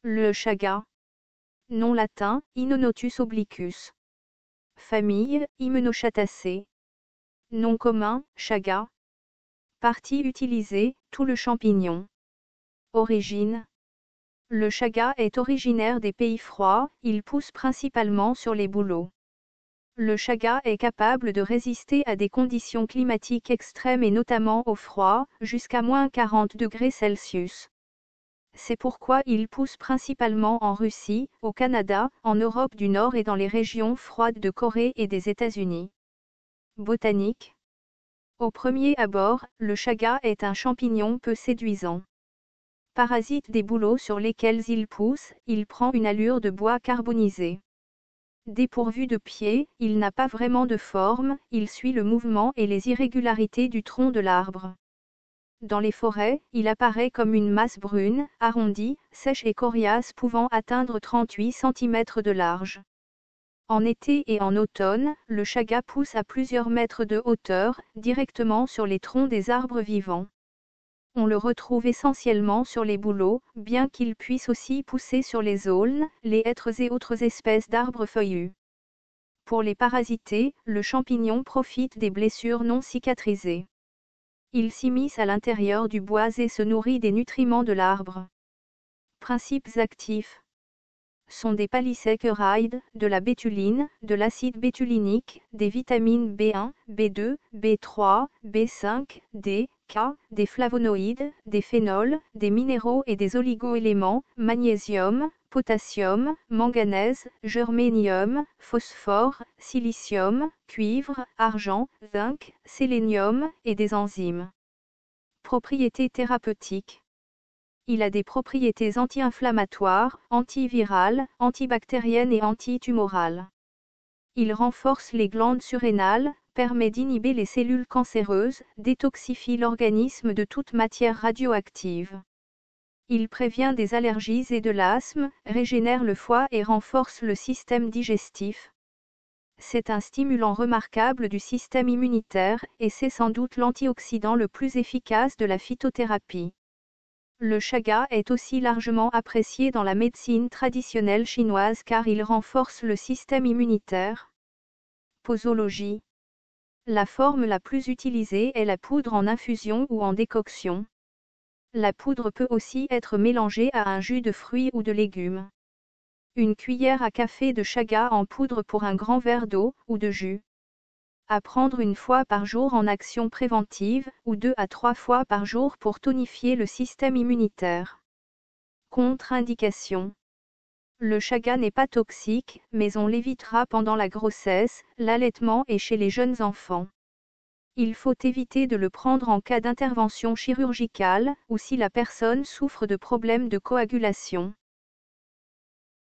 Le chaga. Nom latin, Inonotus obliquus. Famille, Hymenochatacées. Nom commun, chaga. Partie utilisée, tout le champignon. Origine. Le chaga est originaire des pays froids, il pousse principalement sur les bouleaux. Le chaga est capable de résister à des conditions climatiques extrêmes et notamment au froid, jusqu'à -40°C. C'est pourquoi il pousse principalement en Russie, au Canada, en Europe du Nord et dans les régions froides de Corée et des États-Unis. Botanique. Au premier abord, le chaga est un champignon peu séduisant. Parasite des bouleaux sur lesquels il pousse, il prend une allure de bois carbonisé. Dépourvu de pieds, il n'a pas vraiment de forme, il suit le mouvement et les irrégularités du tronc de l'arbre. Dans les forêts, il apparaît comme une masse brune, arrondie, sèche et coriace pouvant atteindre 38 cm de large. En été et en automne, le chaga pousse à plusieurs mètres de hauteur, directement sur les troncs des arbres vivants. On le retrouve essentiellement sur les bouleaux, bien qu'il puisse aussi pousser sur les aulnes, les hêtres et autres espèces d'arbres feuillus. Pour les parasités, le champignon profite des blessures non cicatrisées. Il s'immisce à l'intérieur du bois et se nourrit des nutriments de l'arbre. Principes actifs sont des polysaccharides, de la bétuline, de l'acide bétulinique, des vitamines B1, B2, B3, B5, D, K, des flavonoïdes, des phénols, des minéraux et des oligoéléments, magnésium, potassium, manganèse, germanium, phosphore, silicium, cuivre, argent, zinc, sélénium, et des enzymes. Propriétés thérapeutiques. Il a des propriétés anti-inflammatoires, antivirales, antibactériennes et antitumorales. Il renforce les glandes surrénales, permet d'inhiber les cellules cancéreuses, détoxifie l'organisme de toute matière radioactive. Il prévient des allergies et de l'asthme, régénère le foie et renforce le système digestif. C'est un stimulant remarquable du système immunitaire, et c'est sans doute l'antioxydant le plus efficace de la phytothérapie. Le chaga est aussi largement apprécié dans la médecine traditionnelle chinoise car il renforce le système immunitaire. Posologie. La forme la plus utilisée est la poudre en infusion ou en décoction. La poudre peut aussi être mélangée à un jus de fruits ou de légumes. Une cuillère à café de chaga en poudre pour un grand verre d'eau ou de jus. À prendre une fois par jour en action préventive, ou 2 à 3 fois par jour pour tonifier le système immunitaire. Contre-indication. Le chaga n'est pas toxique, mais on l'évitera pendant la grossesse, l'allaitement et chez les jeunes enfants. Il faut éviter de le prendre en cas d'intervention chirurgicale, ou si la personne souffre de problèmes de coagulation.